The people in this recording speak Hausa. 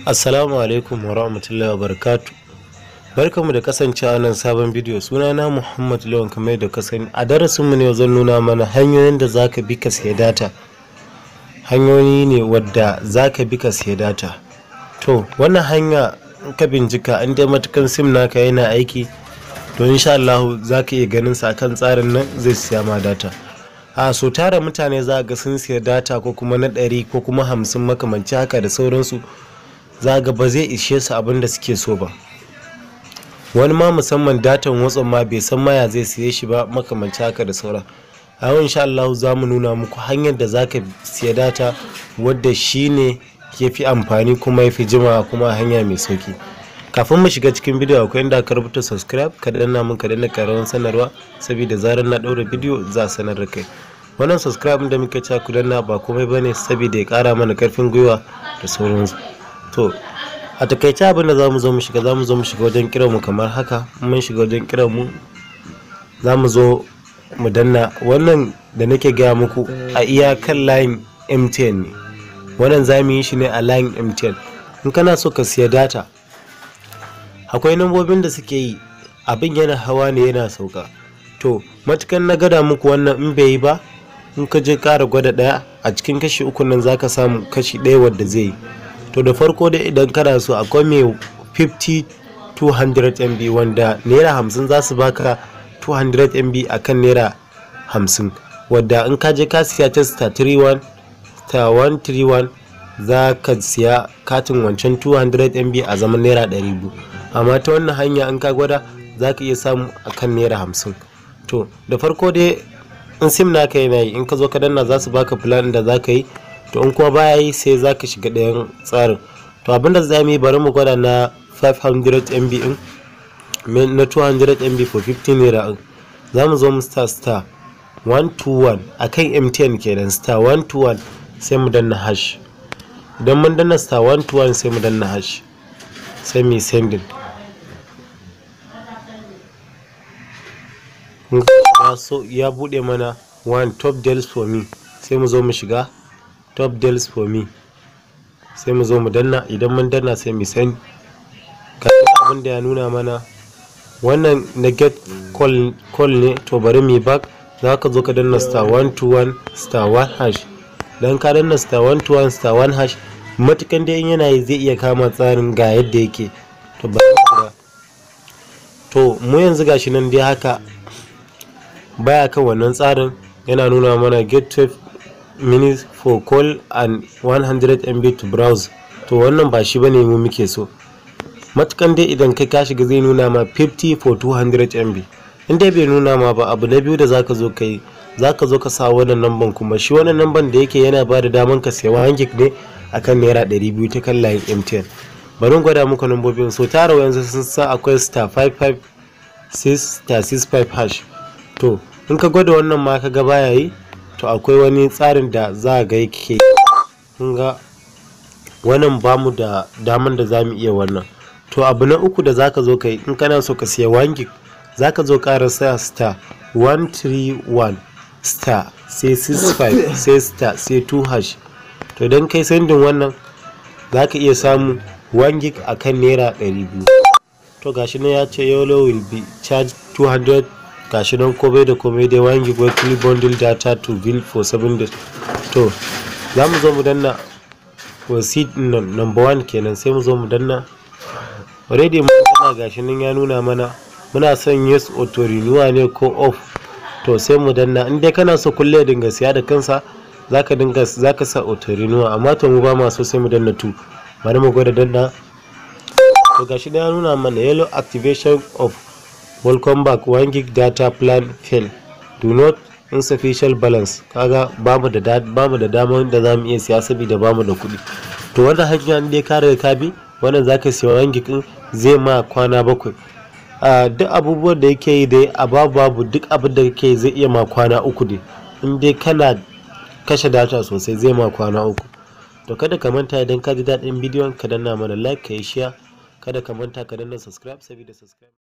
Assalamu alaikum wa rahmatullahi wa barakatu. Barkanmu da kasancewa nan sabon bidiyo. Sunana Muhammad Lawan, kamar da ka sani. A darasinmu ne zan nuna mana hanyoyin da zaka bi ka siya data. Hanyoyi ne wadda zaka bi ka siya data. To wannan hanya ka bincika in dai matukan sim naka yana aiki, to insha Allah zaka iya ganin sa kan tsarin nan zai siya ma data. So tara mutane za ga sun siya data ko kuma na 100 ko kuma 50 makamanci haka da sauransu. Za ga ba zai ishe su abin da suke so ba. Wani ma musamman datan WhatsApp ma bai san maya zai siye shi ba, makamanci haka da sauran. A yau insha Allah za mu nuna muku hanyar da zaka siya data wadda shine yafi amfani kuma yafi jimawa kuma hanya mai sauki. Kafin mu shiga cikin bidiyo akwai inda ka rubuta subscribe, ka danna mun ka danna karamar sanarwa saboda zarar na daura bidiyo za a sanar da kai. Wannan subscribe da muke cewa ku danna ba komai bane saboda ya kara mana karfin gwiwa da sauransu. To a takaice abin da zamu zo mu shiga wajen kiran mu kamar haka. Mun shiga wajen kiran mu zamu zo mu danna wannan da nake gaya muku a iyakan line MTN ne. Wannan zamu yi shi ne a line MTN. In kana so ka siya data akwai nambobin da suke yi, abin yana hawa ne yana sauka. To matukan na gada muku wannan in bai yi ba, in ka je ƙara gwada ɗaya a cikin kashi 3 nan zaka samu kashi 1 wadda zai yi. To da farko dai idan kana so akwai mai 50 200 MB wanda naira 50 za su baka 200 MB akan naira 50, wadda in ka je ka siya ta star 31 star 131 za ka siya katin wancan 200 MB a zaman naira 200. Amma ta wannan hanya in ka gwada za ka iya samu akan naira 50. To da farko dai in sim naka yana yi, in ka zo ka danna za su baka plan da za ka yi. To in kuma baya yi sai za ka shiga ɗayan tsarin. To abinda za mu yi, bari mu gwada na 500 MB in na 200 MB for 15 naira in. Za mu zo mu star 121 akan MTN kenan, star 121 sai mu danna hash. Idan mun danna star 121 sai mu danna hash sai mu sending. So ya bude mana one top deals for me, sai mu zo mu shiga top deals for me sai mu zo mu danna. Idan mun danna sai mu send. Abin da ya nuna mana wannan na get call ne. To bari mu back. Za ka zo ka danna star 121 star 1 hash. Dan ka danna star 121 star 1 hash, matukan dai yana yi zai iya kama tsarin ga yadda yake. To bari to mu yanzu gashi nan dai haka baya kan wannan tsarin. Yana nuna mana get 12 minutes for call and 100 MB to browse. To wannan ba shi bane mu muke so. Matukan dai idan kai ka shiga zai nuna ma 50 for 200 MB. In dai bai nuna ma ba, abu na biyu da zaka zo kai, zaka zo ka sa wannan namban. Kuma shi wannan namban da yake yana ba da daman ka siya 1 gig ne akan naira 200 ta kan line MTN. Bari in gwada muku nambobin. So tara yanzu sun sa akwai star 556 star 65 hash. To in ka gwada wannan ma ka ga baya yi, to akwai wani tsarin da za ga yake. Kun ga wannan bamu da daman da zamu iya wannan. To abu na uku da zaka zo kai, in kana so ka siya 1 gig zaka zo ƙara sa star 131 star sai 65 sai star sai 2 hash. To idan kai sendin wannan zaka iya samu 1 gig akan naira 200. To gashi nan ya ce YOLO will be charged 200. Gashi nan komai da komai dai 1 gig weekly bundle data to bill for 7 days. To za mu zo mu danna proceed number 1 kenan, sai mu zo mu danna. Already mun danna, gashi nan ya nuna mana muna son yes auto renewal ne ko off. To sai mu danna. In dai kana so kulle dinga siya da kansa zaka sa auto renewal, amma to mu ba ma so sai mu danna 2. Bari mu gwada danna. To gashi nan ya nuna mana yellow activation of welcome back 1 gig data plan fail, do not insufficient balance. Kaga bamu da dama da zamu iya siya saboda bamu da kuɗi. To wannan hanya ne ka riga ka bi, wannan zaka siya 1 gig din zai ma kwana 7. Duk abubuwan da yake yi dai a babu duk abin da kake zai iya ma kwana 3 dai. In dai kana kashe data sosai zai ma kwana 3. To kada ka manta, idan ka ji daɗin bidiyon ka danna mana like, ka yi share. Kada ka manta ka danna subscribe saboda subscribe